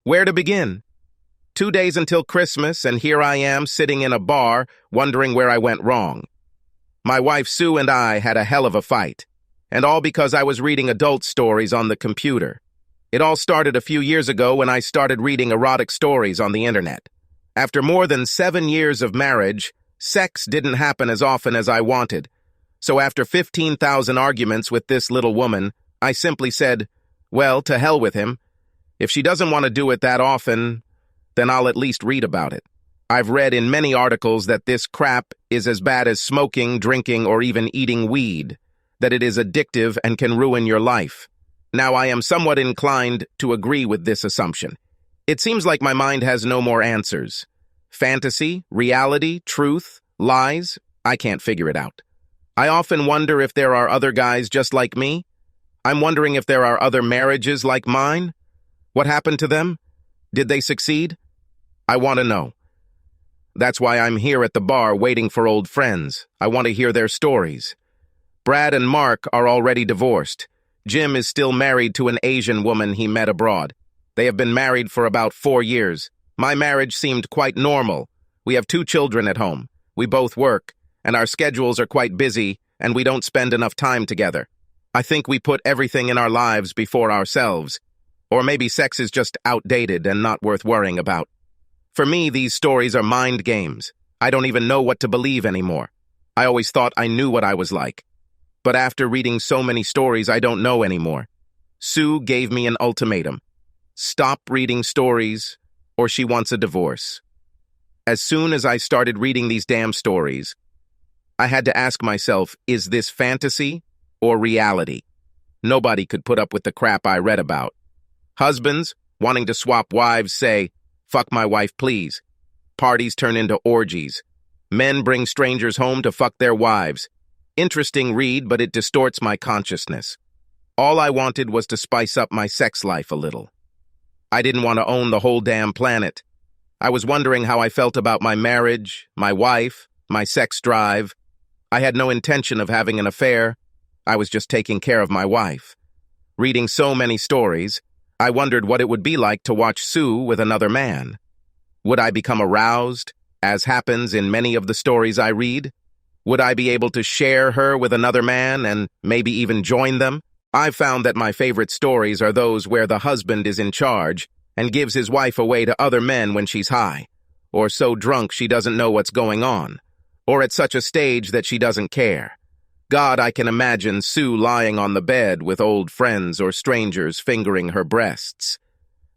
Where to begin? 2 days until Christmas, and here I am sitting in a bar, wondering where I went wrong. My wife Sue and I had a hell of a fight, and all because I was reading adult stories on the computer. It all started a few years ago when I started reading erotic stories on the internet. After more than 7 years of marriage, sex didn't happen as often as I wanted. So after 15,000 arguments with this little woman, I simply said, well, to hell with him. If she doesn't want to do it that often, then I'll at least read about it. I've read in many articles that this crap is as bad as smoking, drinking, or even eating weed, that it is addictive and can ruin your life. Now, I am somewhat inclined to agree with this assumption. It seems like my mind has no more answers. Fantasy, reality, truth, lies, I can't figure it out. I often wonder if there are other guys just like me. I'm wondering if there are other marriages like mine. What happened to them? Did they succeed? I want to know. That's why I'm here at the bar waiting for old friends. I want to hear their stories. Brad and Mark are already divorced. Jim is still married to an Asian woman he met abroad. They have been married for about 4 years. My marriage seemed quite normal. We have 2 children at home. We both work, and our schedules are quite busy, and we don't spend enough time together. I think we put everything in our lives before ourselves. Or maybe sex is just outdated and not worth worrying about. For me, these stories are mind games. I don't even know what to believe anymore. I always thought I knew what I was like. But after reading so many stories, I don't know anymore. Sue gave me an ultimatum. Stop reading stories, or she wants a divorce. As soon as I started reading these damn stories, I had to ask myself, is this fantasy or reality? Nobody could put up with the crap I read about. Husbands, wanting to swap wives, say, fuck my wife, please. Parties turn into orgies. Men bring strangers home to fuck their wives. Interesting read, but it distorts my consciousness. All I wanted was to spice up my sex life a little. I didn't want to own the whole damn planet. I was wondering how I felt about my marriage, my wife, my sex drive. I had no intention of having an affair. I was just taking care of my wife. Reading so many stories, I wondered what it would be like to watch Sue with another man. Would I become aroused, as happens in many of the stories I read? Would I be able to share her with another man and maybe even join them? I've found that my favorite stories are those where the husband is in charge and gives his wife away to other men when she's high, or so drunk she doesn't know what's going on, or at such a stage that she doesn't care. God, I can imagine Sue lying on the bed with old friends or strangers fingering her breasts.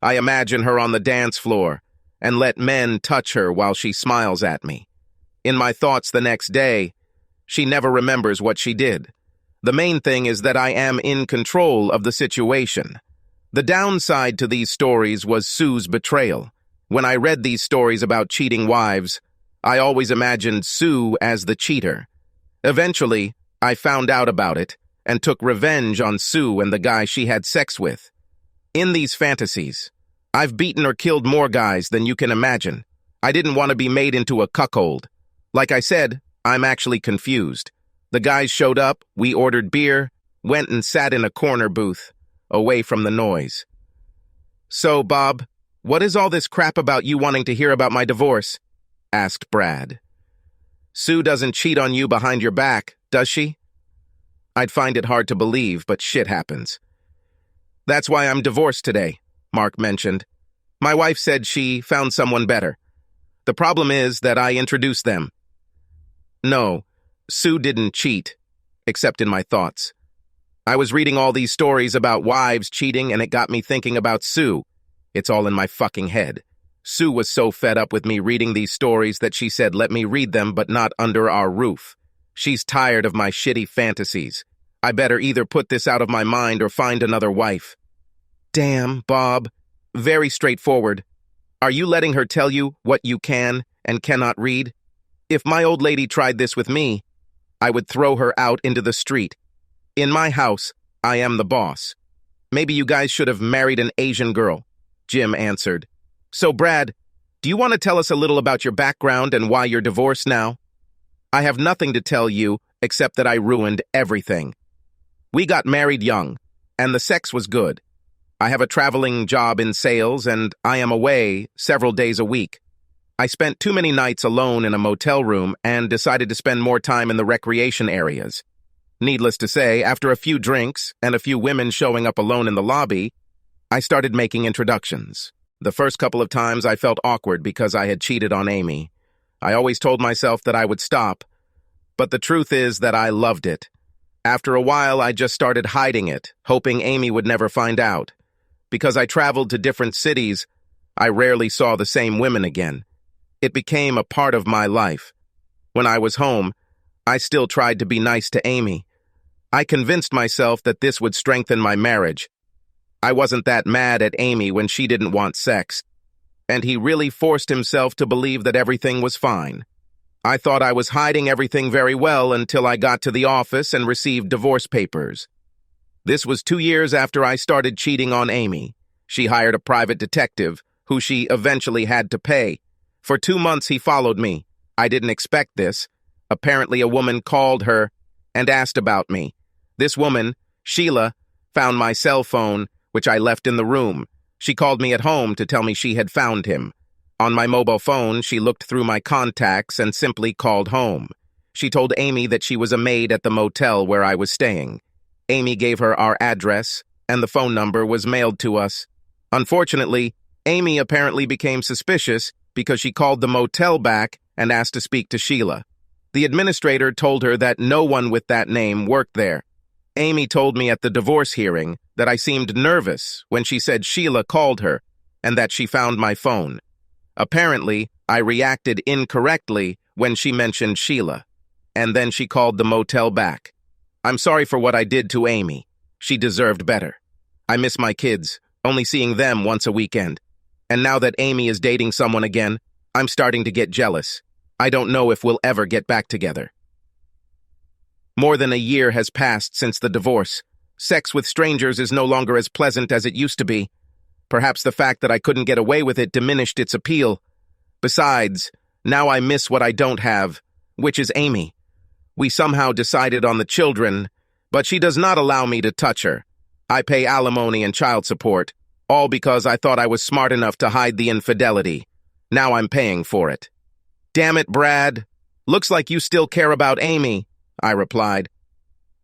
I imagine her on the dance floor and let men touch her while she smiles at me. In my thoughts the next day, she never remembers what she did. The main thing is that I am in control of the situation. The downside to these stories was Sue's betrayal. When I read these stories about cheating wives, I always imagined Sue as the cheater. Eventually, I found out about it and took revenge on Sue and the guy she had sex with. In these fantasies, I've beaten or killed more guys than you can imagine. I didn't want to be made into a cuckold. Like I said, I'm actually confused. The guys showed up, we ordered beer, went and sat in a corner booth, away from the noise. So, Bob, what is all this crap about you wanting to hear about my divorce? Asked Brad. Sue doesn't cheat on you behind your back, does she? I'd find it hard to believe, but shit happens. That's why I'm divorced today, Mark mentioned. My wife said she found someone better. The problem is that I introduced them. No, Sue didn't cheat, except in my thoughts. I was reading all these stories about wives cheating, and it got me thinking about Sue. It's all in my fucking head. Sue was so fed up with me reading these stories that she said, let me read them, but not under our roof. She's tired of my shitty fantasies. I better either put this out of my mind or find another wife. Damn, Bob. Very straightforward. Are you letting her tell you what you can and cannot read? If my old lady tried this with me, I would throw her out into the street. In my house, I am the boss. Maybe you guys should have married an Asian girl, Jim answered. So, Brad, do you want to tell us a little about your background and why you're divorced now? I have nothing to tell you except that I ruined everything. We got married young, and the sex was good. I have a traveling job in sales, and I am away several days a week. I spent too many nights alone in a motel room and decided to spend more time in the recreation areas. Needless to say, after a few drinks and a few women showing up alone in the lobby, I started making introductions. The first couple of times I felt awkward because I had cheated on Amy. I always told myself that I would stop, but the truth is that I loved it. After a while, I just started hiding it, hoping Amy would never find out. Because I traveled to different cities, I rarely saw the same women again. It became a part of my life. When I was home, I still tried to be nice to Amy. I convinced myself that this would strengthen my marriage. I wasn't that mad at Amy when she didn't want sex, and he really forced himself to believe that everything was fine. I thought I was hiding everything very well until I got to the office and received divorce papers. This was 2 years after I started cheating on Amy. She hired a private detective, who she eventually had to pay. For 2 months he followed me. I didn't expect this. Apparently a woman called her and asked about me. This woman, Sheila, found my cell phone, which I left in the room. She called me at home to tell me she had found him. On my mobile phone, she looked through my contacts and simply called home. She told Amy that she was a maid at the motel where I was staying. Amy gave her our address, and the phone number was mailed to us. Unfortunately, Amy apparently became suspicious because she called the motel back and asked to speak to Sheila. The administrator told her that no one with that name worked there. Amy told me at the divorce hearing that I seemed nervous when she said Sheila called her and that she found my phone. Apparently, I reacted incorrectly when she mentioned Sheila, and then she called the motel back. I'm sorry for what I did to Amy. She deserved better. I miss my kids, only seeing them once a weekend. And now that Amy is dating someone again, I'm starting to get jealous. I don't know if we'll ever get back together. More than a year has passed since the divorce. Sex with strangers is no longer as pleasant as it used to be. Perhaps the fact that I couldn't get away with it diminished its appeal. Besides, now I miss what I don't have, which is Amy. We somehow decided on the children, but she does not allow me to touch her. I pay alimony and child support, all because I thought I was smart enough to hide the infidelity. Now I'm paying for it. Damn it, Brad. Looks like you still care about Amy, I replied.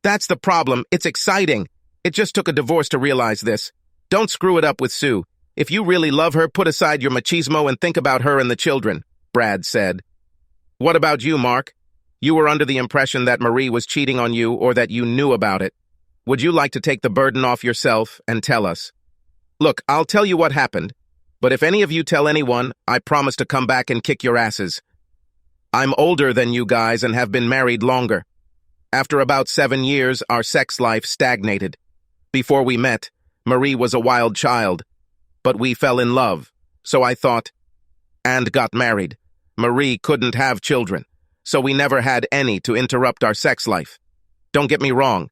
That's the problem. It's exciting. It just took a divorce to realize this. Don't screw it up with Sue. If you really love her, put aside your machismo and think about her and the children, Brad said. What about you, Mark? You were under the impression that Marie was cheating on you or that you knew about it. Would you like to take the burden off yourself and tell us? Look, I'll tell you what happened, but if any of you tell anyone, I promise to come back and kick your asses. I'm older than you guys and have been married longer. After about 7 years, our sex life stagnated. Before we met, Marie was a wild child, but we fell in love, so I thought, and got married. Marie couldn't have children, so we never had any to interrupt our sex life. Don't get me wrong,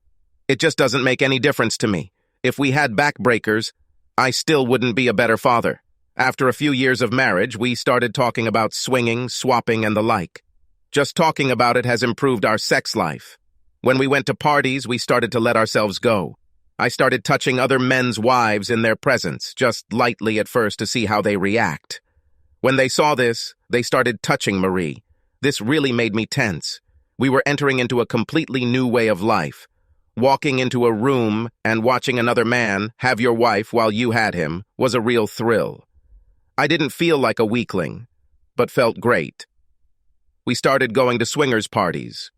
it just doesn't make any difference to me. If we had backbreakers, I still wouldn't be a better father. After a few years of marriage, we started talking about swinging, swapping, and the like. Just talking about it has improved our sex life. When we went to parties, we started to let ourselves go. I started touching other men's wives in their presence, just lightly at first to see how they react. When they saw this, they started touching Marie. This really made me tense. We were entering into a completely new way of life. Walking into a room and watching another man have your wife while you had him was a real thrill. I didn't feel like a weakling, but felt great. We started going to swingers parties.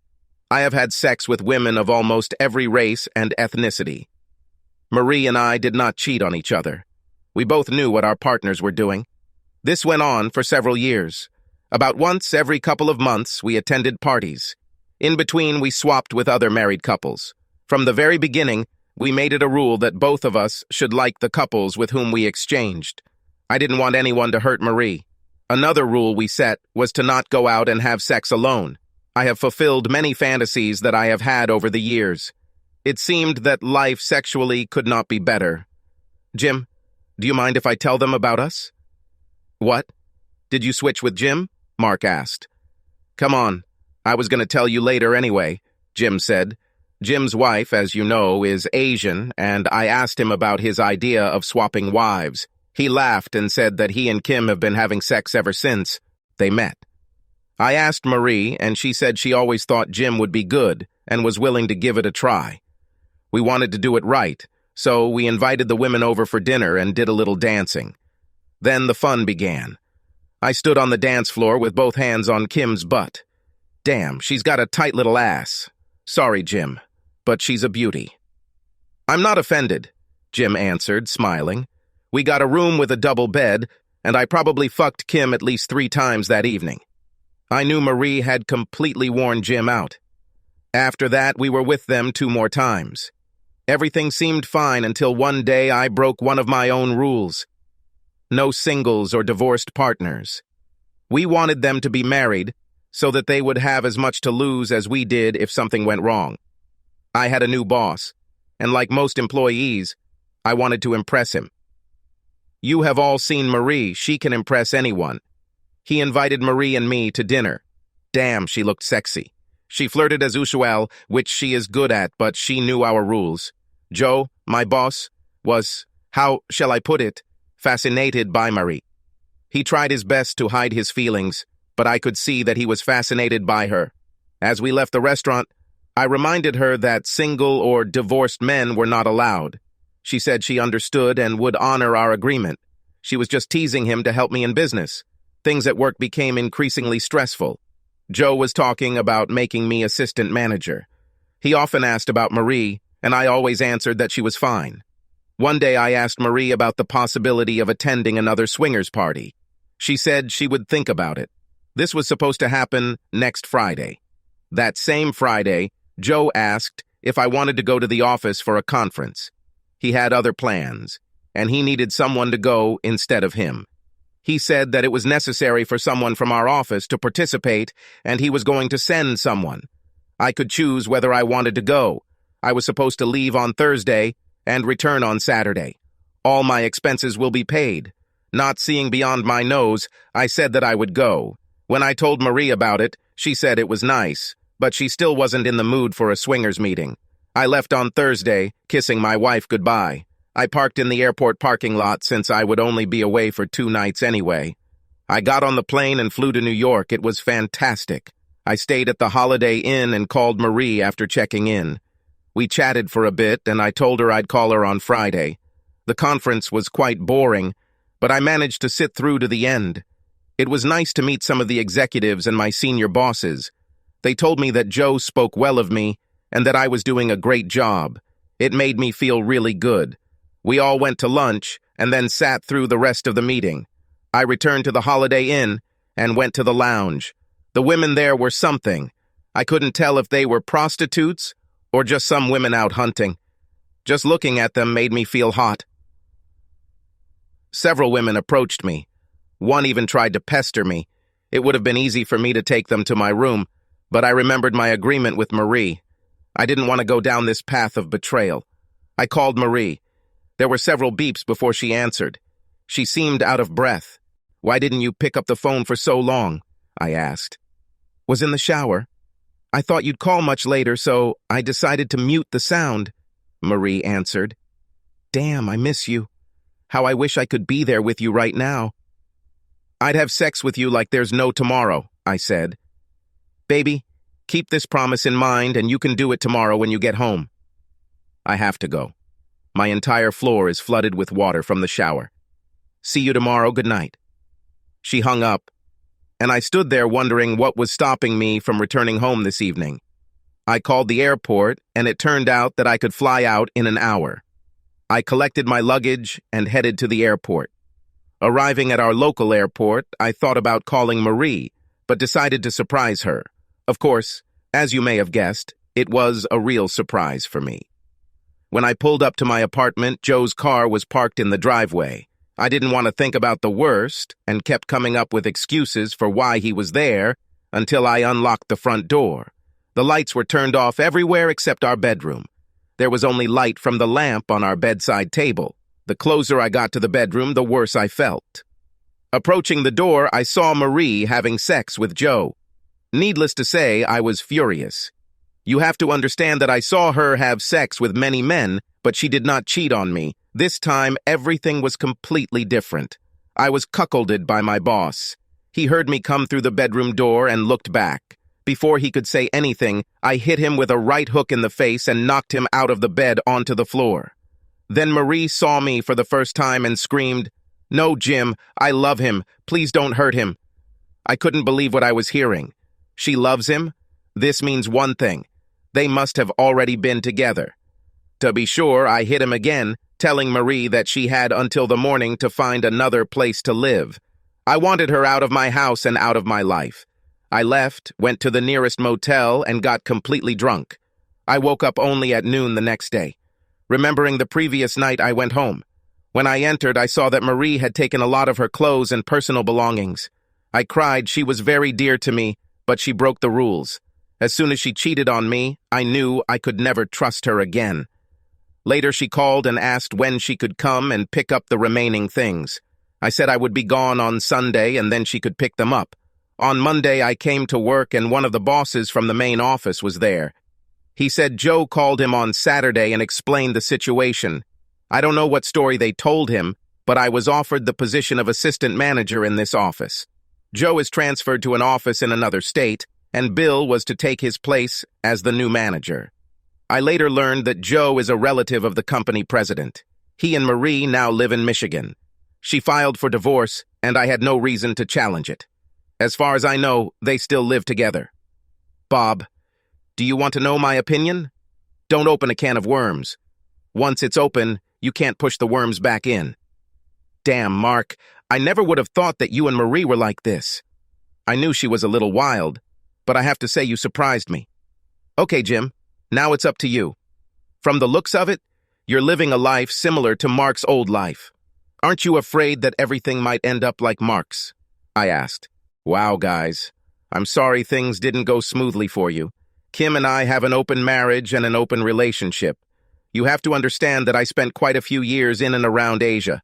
I have had sex with women of almost every race and ethnicity. Marie and I did not cheat on each other. We both knew what our partners were doing. This went on for several years. About once every couple of months, we attended parties. In between, we swapped with other married couples. From the very beginning, we made it a rule that both of us should like the couples with whom we exchanged. I didn't want anyone to hurt Marie. Another rule we set was to not go out and have sex alone. I have fulfilled many fantasies that I have had over the years. It seemed that life sexually could not be better. Jim, do you mind if I tell them about us? What? Did you switch with Jim? Mark asked. Come on. I was going to tell you later anyway, Jim said. Jim's wife, as you know, is Asian, and I asked him about his idea of swapping wives. He laughed and said that he and Kim have been having sex ever since they met. I asked Marie, and she said she always thought Jim would be good and was willing to give it a try. We wanted to do it right, so we invited the women over for dinner and did a little dancing. Then the fun began. I stood on the dance floor with both hands on Kim's butt. Damn, she's got a tight little ass. Sorry, Jim, but she's a beauty. I'm not offended, Jim answered, smiling. We got a room with a double bed, and I probably fucked Kim at least 3 times that evening. I knew Marie had completely worn Jim out. After that, we were with them 2 more times. Everything seemed fine until one day I broke one of my own rules. No singles or divorced partners. We wanted them to be married so that they would have as much to lose as we did if something went wrong. I had a new boss, and like most employees, I wanted to impress him. You have all seen Marie. She can impress anyone. He invited Marie and me to dinner. Damn, she looked sexy. She flirted as usual, which she is good at, but she knew our rules. Joe, my boss, was, how shall I put it, fascinated by Marie. He tried his best to hide his feelings, but I could see that he was fascinated by her. As we left the restaurant, I reminded her that single or divorced men were not allowed. She said she understood and would honor our agreement. She was just teasing him to help me in business. Things at work became increasingly stressful. Joe was talking about making me assistant manager. He often asked about Marie, and I always answered that she was fine. One day I asked Marie about the possibility of attending another swingers party. She said she would think about it. This was supposed to happen next Friday. That same Friday, Joe asked if I wanted to go to the office for a conference. He had other plans, and he needed someone to go instead of him. He said that it was necessary for someone from our office to participate, and he was going to send someone. I could choose whether I wanted to go. I was supposed to leave on Thursday and return on Saturday. All my expenses will be paid. Not seeing beyond my nose, I said that I would go. When I told Marie about it, she said it was nice, but she still wasn't in the mood for a swingers meeting. I left on Thursday, kissing my wife goodbye. I parked in the airport parking lot since I would only be away for 2 nights anyway. I got on the plane and flew to New York. It was fantastic. I stayed at the Holiday Inn and called Marie after checking in. We chatted for a bit, and I told her I'd call her on Friday. The conference was quite boring, but I managed to sit through to the end. It was nice to meet some of the executives and my senior bosses. They told me that Joe spoke well of me and that I was doing a great job. It made me feel really good. We all went to lunch and then sat through the rest of the meeting. I returned to the Holiday Inn and went to the lounge. The women there were something. I couldn't tell if they were prostitutes or just some women out hunting. Just looking at them made me feel hot. Several women approached me. One even tried to pester me. It would have been easy for me to take them to my room, but I remembered my agreement with Marie. I didn't want to go down this path of betrayal. I called Marie. There were several beeps before she answered. She seemed out of breath. "Why didn't you pick up the phone for so long?" I asked. "Was in the shower. I thought you'd call much later, so I decided to mute the sound," Marie answered. "Damn, I miss you. How I wish I could be there with you right now." "I'd have sex with you like there's no tomorrow," I said. "Baby, keep this promise in mind and you can do it tomorrow when you get home." I have to go. My entire floor is flooded with water from the shower. "See you tomorrow, good night." She hung up, and I stood there wondering what was stopping me from returning home this evening. I called the airport, and it turned out that I could fly out in an hour. I collected my luggage and headed to the airport. Arriving at our local airport, I thought about calling Marie, but decided to surprise her. Of course, as you may have guessed, it was a real surprise for me. When I pulled up to my apartment, Joe's car was parked in the driveway. I didn't want to think about the worst and kept coming up with excuses for why he was there until I unlocked the front door. The lights were turned off everywhere except our bedroom. There was only light from the lamp on our bedside table. The closer I got to the bedroom, the worse I felt. Approaching the door, I saw Marie having sex with Joe. Needless to say, I was furious. You have to understand that I saw her have sex with many men, but she did not cheat on me. This time, everything was completely different. I was cuckolded by my boss. He heard me come through the bedroom door and looked back. Before he could say anything, I hit him with a right hook in the face and knocked him out of the bed onto the floor. Then Marie saw me for the first time and screamed, "No, Jim, I love him. Please don't hurt him." I couldn't believe what I was hearing. She loves him? This means one thing. They must have already been together. To be sure, I hit him again, telling Marie that she had until the morning to find another place to live. I wanted her out of my house and out of my life. I left, went to the nearest motel, and got completely drunk. I woke up only at noon the next day. Remembering the previous night, I went home. When I entered, I saw that Marie had taken a lot of her clothes and personal belongings. I cried. She was very dear to me, but she broke the rules. As soon as she cheated on me, I knew I could never trust her again. Later, she called and asked when she could come and pick up the remaining things. I said I would be gone on Sunday and then she could pick them up. On Monday, I came to work and one of the bosses from the main office was there. He said Joe called him on Saturday and explained the situation. I don't know what story they told him, but I was offered the position of assistant manager in this office. Joe is transferred to an office in another state, and Bill was to take his place as the new manager. I later learned that Joe is a relative of the company president. He and Marie now live in Michigan. She filed for divorce, and I had no reason to challenge it. As far as I know, they still live together. Bob, do you want to know my opinion? Don't open a can of worms. Once it's open, you can't push the worms back in. Damn, Mark, I never would have thought that you and Marie were like this. I knew she was a little wild, but I have to say you surprised me. Okay, Jim, now it's up to you. From the looks of it, you're living a life similar to Mark's old life. Aren't you afraid that everything might end up like Mark's? I asked. Wow, guys. I'm sorry things didn't go smoothly for you. Kim and I have an open marriage and an open relationship. You have to understand that I spent quite a few years in and around Asia.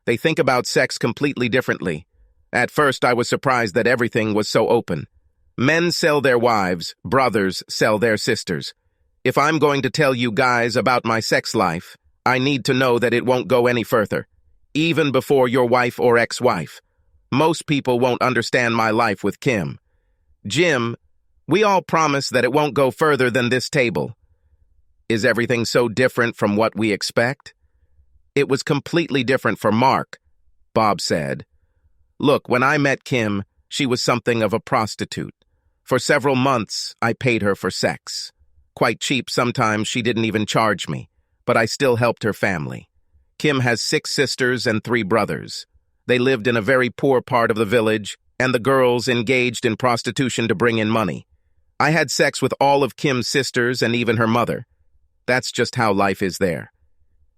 They think about sex completely differently. At first, I was surprised that everything was so open. Men sell their wives, brothers sell their sisters. If I'm going to tell you guys about my sex life, I need to know that it won't go any further, even before your wife or ex-wife. Most people won't understand my life with Kim. Jim, we all promise that it won't go further than this table. Is everything so different from what we expect? It was completely different for Mark, Bob said. Look, when I met Kim, she was something of a prostitute. For several months, I paid her for sex. Quite cheap, sometimes she didn't even charge me, but I still helped her family. Kim has 6 sisters and 3 brothers. They lived in a very poor part of the village, and the girls engaged in prostitution to bring in money. I had sex with all of Kim's sisters and even her mother. That's just how life is there.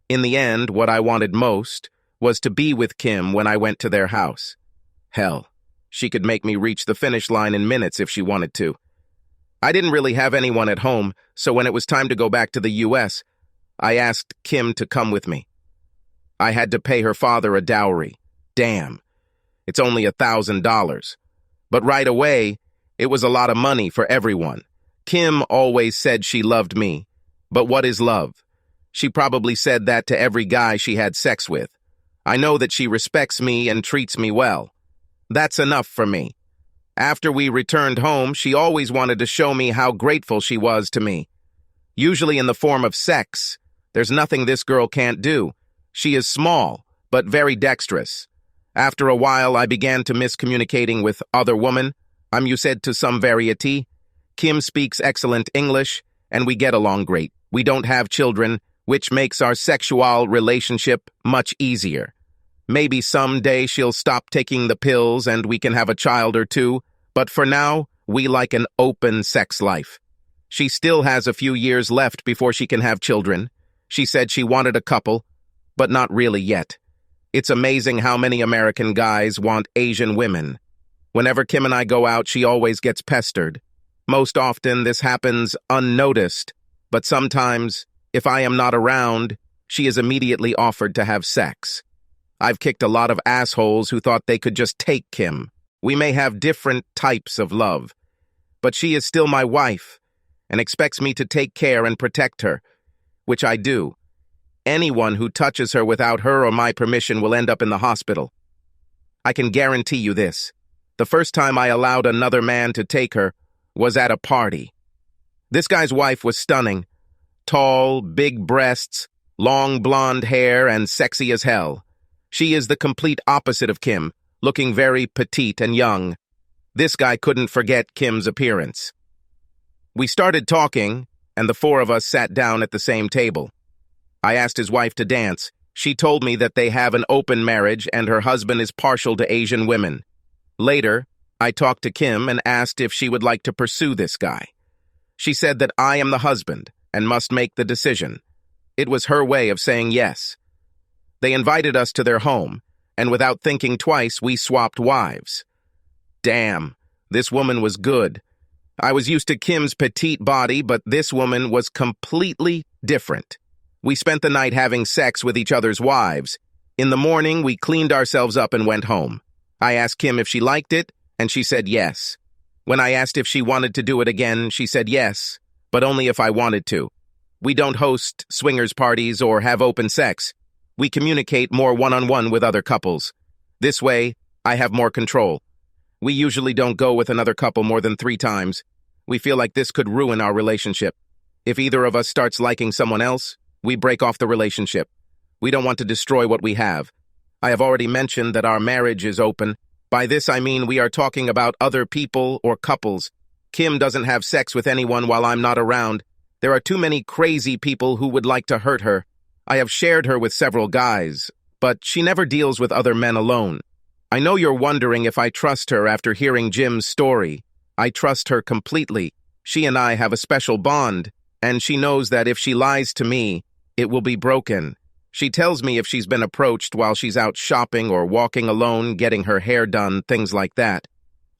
In the end, what I wanted most was to be with Kim when I went to their house. Hell, she could make me reach the finish line in minutes if she wanted to. I didn't really have anyone at home, so when it was time to go back to the U.S., I asked Kim to come with me. I had to pay her father a dowry. Damn, it's only $1,000. But right away, it was a lot of money for everyone. Kim always said she loved me. But what is love? She probably said that to every guy she had sex with. I know that she respects me and treats me well. That's enough for me. After we returned home, she always wanted to show me how grateful she was to me. Usually in the form of sex. There's nothing this girl can't do. She is small, but very dexterous. After a while, I began to miss communicating with other women. I'm used to some variety. Kim speaks excellent English, and we get along great. We don't have children, which makes our sexual relationship much easier. Maybe someday she'll stop taking the pills and we can have a child or two, but for now, we like an open sex life. She still has a few years left before she can have children. She said she wanted a couple, but not really yet. It's amazing how many American guys want Asian women. Whenever Kim and I go out, she always gets pestered. Most often, this happens unnoticed, but sometimes, if I am not around, she is immediately offered to have sex. I've kicked a lot of assholes who thought they could just take Kim. We may have different types of love, but she is still my wife, and expects me to take care and protect her, which I do. Anyone who touches her without her or my permission will end up in the hospital. I can guarantee you this. The first time I allowed another man to take her was at a party. This guy's wife was stunning. Tall, big breasts, long blonde hair, and sexy as hell. She is the complete opposite of Kim, looking very petite and young. This guy couldn't forget Kim's appearance. We started talking, and the four of us sat down at the same table. I asked his wife to dance. She told me that they have an open marriage and her husband is partial to Asian women. Later, I talked to Kim and asked if she would like to pursue this guy. She said that I am the husband and must make the decision. It was her way of saying yes. They invited us to their home, and without thinking twice, we swapped wives. Damn, this woman was good. I was used to Kim's petite body, but this woman was completely different. We spent the night having sex with each other's wives. In the morning, we cleaned ourselves up and went home. I asked Kim if she liked it, and she said yes. When I asked if she wanted to do it again, she said yes, but only if I wanted to. We don't host swingers parties or have open sex. We communicate more one-on-one with other couples. This way, I have more control. We usually don't go with another couple more than 3 times. We feel like this could ruin our relationship. If either of us starts liking someone else, we break off the relationship. We don't want to destroy what we have. I have already mentioned that our marriage is open. By this I mean we are talking about other people or couples. Kim doesn't have sex with anyone while I'm not around. There are too many crazy people who would like to hurt her. I have shared her with several guys, but she never deals with other men alone. I know you're wondering if I trust her after hearing Jim's story. I trust her completely. She and I have a special bond, and she knows that if she lies to me, it will be broken. She tells me if she's been approached while she's out shopping or walking alone, getting her hair done, things like that.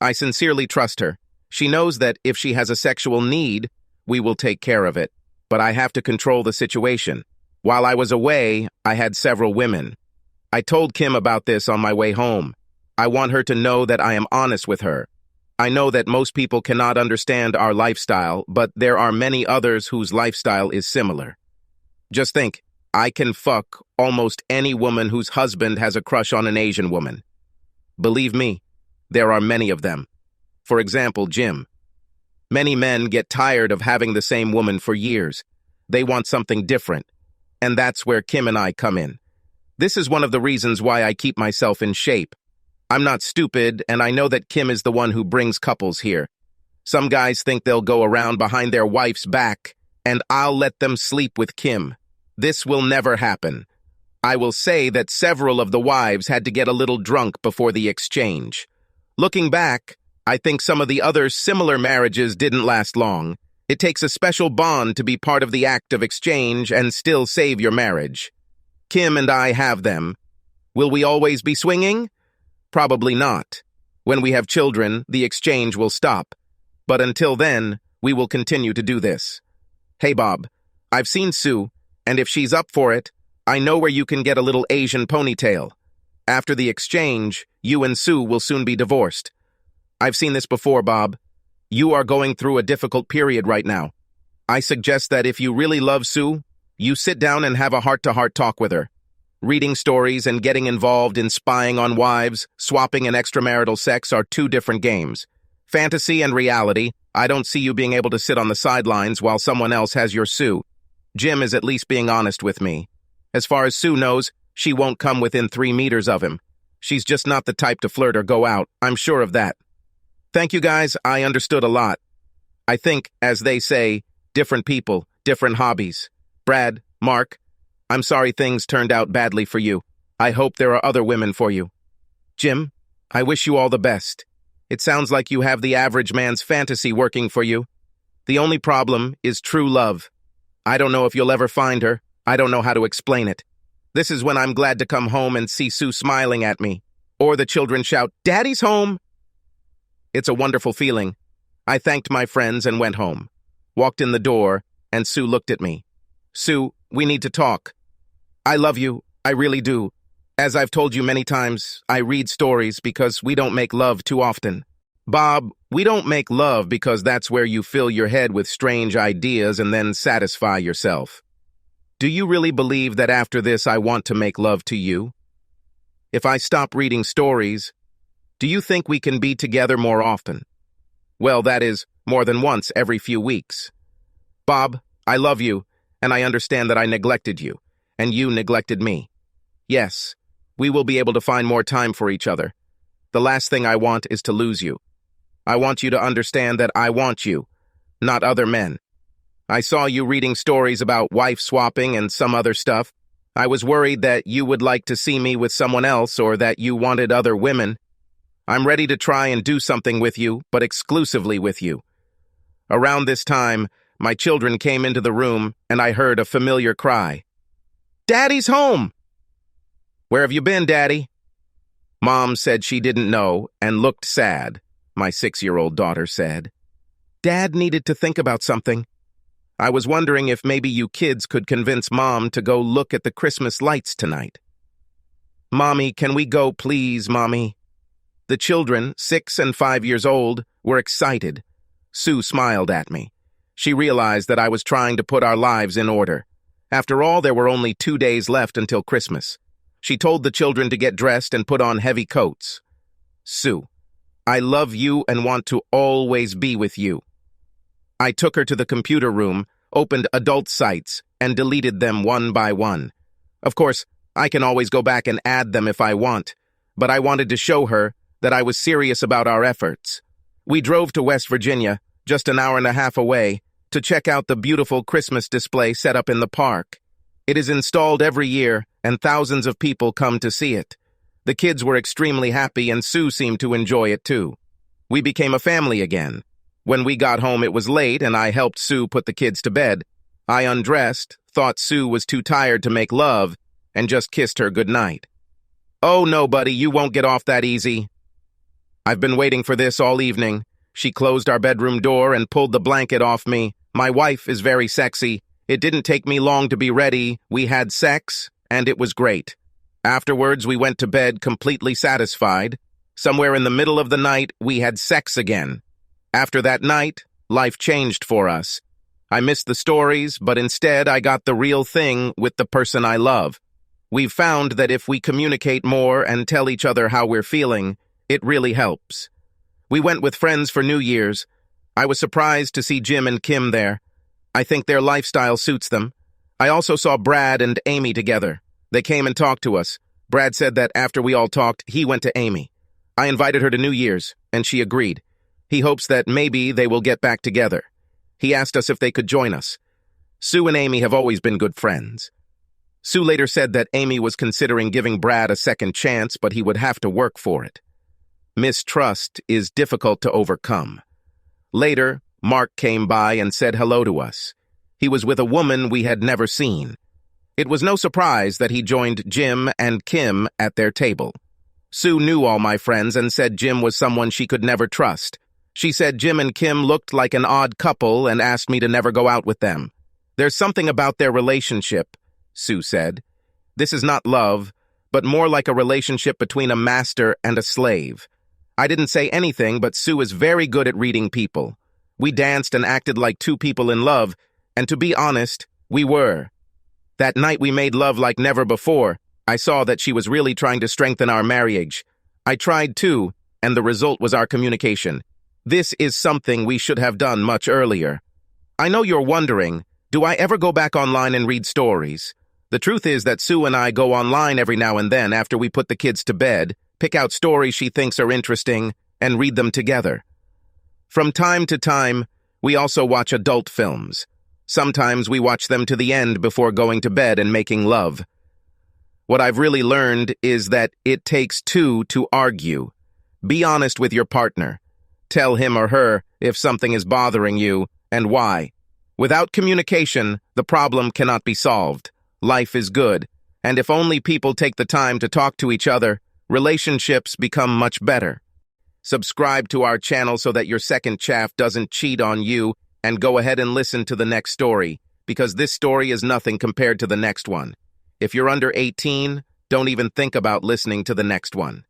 I sincerely trust her. She knows that if she has a sexual need, we will take care of it. But I have to control the situation. While I was away, I had several women. I told Kim about this on my way home. I want her to know that I am honest with her. I know that most people cannot understand our lifestyle, but there are many others whose lifestyle is similar. Just think, I can fuck almost any woman whose husband has a crush on an Asian woman. Believe me, there are many of them. For example, Jim. Many men get tired of having the same woman for years. They want something different. And that's where Kim and I come in. This is one of the reasons why I keep myself in shape. I'm not stupid, and I know that Kim is the one who brings couples here. Some guys think they'll go around behind their wife's back, and I'll let them sleep with Kim. This will never happen. I will say that several of the wives had to get a little drunk before the exchange. Looking back, I think some of the other similar marriages didn't last long. It takes a special bond to be part of the act of exchange and still save your marriage. Kim and I have them. Will we always be swinging? Probably not. When we have children, the exchange will stop. But until then, we will continue to do this. Hey, Bob, I've seen Sue, and if she's up for it, I know where you can get a little Asian ponytail. After the exchange, you and Sue will soon be divorced. I've seen this before, Bob. You are going through a difficult period right now. I suggest that if you really love Sue, you sit down and have a heart-to-heart talk with her. Reading stories and getting involved in spying on wives, swapping and extramarital sex are 2 different games. Fantasy and reality, I don't see you being able to sit on the sidelines while someone else has your Sue. Jim is at least being honest with me. As far as Sue knows, she won't come within 3 meters of him. She's just not the type to flirt or go out, I'm sure of that. Thank you guys, I understood a lot. I think, as they say, different people, different hobbies. Brad, Mark, I'm sorry things turned out badly for you. I hope there are other women for you. Jim, I wish you all the best. It sounds like you have the average man's fantasy working for you. The only problem is true love. I don't know if you'll ever find her. I don't know how to explain it. This is when I'm glad to come home and see Sue smiling at me. Or the children shout, "Daddy's home!" It's a wonderful feeling. I thanked my friends and went home. Walked in the door, and Sue looked at me. Sue, we need to talk. I love you. I really do. As I've told you many times, I read stories because we don't make love too often. Bob, We don't make love because that's where you fill your head with strange ideas and then satisfy yourself. Do you really believe that after this I want to make love to you? If I stop reading stories, do you think we can be together more often? Well, that is, more than once every few weeks. Bob, I love you, and I understand that I neglected you, and you neglected me. Yes, we will be able to find more time for each other. The last thing I want is to lose you. I want you to understand that I want you, not other men. I saw you reading stories about wife swapping and some other stuff. I was worried that you would like to see me with someone else or that you wanted other women. I'm ready to try and do something with you, but exclusively with you. Around this time, my children came into the room and I heard a familiar cry. Daddy's home! Where have you been, Daddy? Mom said she didn't know and looked sad, my 6-year-old daughter said. Dad needed to think about something. I was wondering if maybe you kids could convince Mom to go look at the Christmas lights tonight. Mommy, can we go, please, Mommy? The children, 6 and 5 years old, were excited. Sue smiled at me. She realized that I was trying to put our lives in order. After all, there were only 2 days left until Christmas. She told the children to get dressed and put on heavy coats. Sue, I love you and want to always be with you. I took her to the computer room, opened adult sites, and deleted them one by one. Of course, I can always go back and add them if I want, but I wanted to show her that I was serious about our efforts. We drove to West Virginia, just an hour and a half away, to check out the beautiful Christmas display set up in the park. It is installed every year, and thousands of people come to see it. The kids were extremely happy, and Sue seemed to enjoy it too. We became a family again. When we got home, it was late, and I helped Sue put the kids to bed. I undressed, thought Sue was too tired to make love, and just kissed her goodnight. Oh, no, buddy, you won't get off that easy. I've been waiting for this all evening. She closed our bedroom door and pulled the blanket off me. My wife is very sexy. It didn't take me long to be ready. We had sex, and it was great. Afterwards, we went to bed completely satisfied. Somewhere in the middle of the night, we had sex again. After that night, life changed for us. I missed the stories, but instead I got the real thing with the person I love. We've found that if we communicate more and tell each other how we're feeling, it really helps. We went with friends for New Year's. I was surprised to see Jim and Kim there. I think their lifestyle suits them. I also saw Brad and Amy together. They came and talked to us. Brad said that after we all talked, he went to Amy. I invited her to New Year's, and she agreed. He hopes that maybe they will get back together. He asked us if they could join us. Sue and Amy have always been good friends. Sue later said that Amy was considering giving Brad a second chance, but he would have to work for it. Mistrust is difficult to overcome. Later, Mark came by and said hello to us. He was with a woman we had never seen. It was no surprise that he joined Jim and Kim at their table. Sue knew all my friends and said Jim was someone she could never trust. She said Jim and Kim looked like an odd couple and asked me to never go out with them. There's something about their relationship, Sue said. This is not love, but more like a relationship between a master and a slave. I didn't say anything, but Sue is very good at reading people. We danced and acted like two people in love, and to be honest, we were. That night we made love like never before. I saw that she was really trying to strengthen our marriage. I tried too, and the result was our communication. This is something we should have done much earlier. I know you're wondering, do I ever go back online and read stories? The truth is that Sue and I go online every now and then after we put the kids to bed, pick out stories she thinks are interesting, and read them together. From time to time, we also watch adult films. Sometimes we watch them to the end before going to bed and making love. What I've really learned is that it takes two to argue. Be honest with your partner. Tell him or her if something is bothering you and why. Without communication, the problem cannot be solved. Life is good, and if only people take the time to talk to each other, relationships become much better. Subscribe to our channel so that your second chaff doesn't cheat on you, and go ahead and listen to the next story, because this story is nothing compared to the next one. If you're under 18, don't even think about listening to the next one.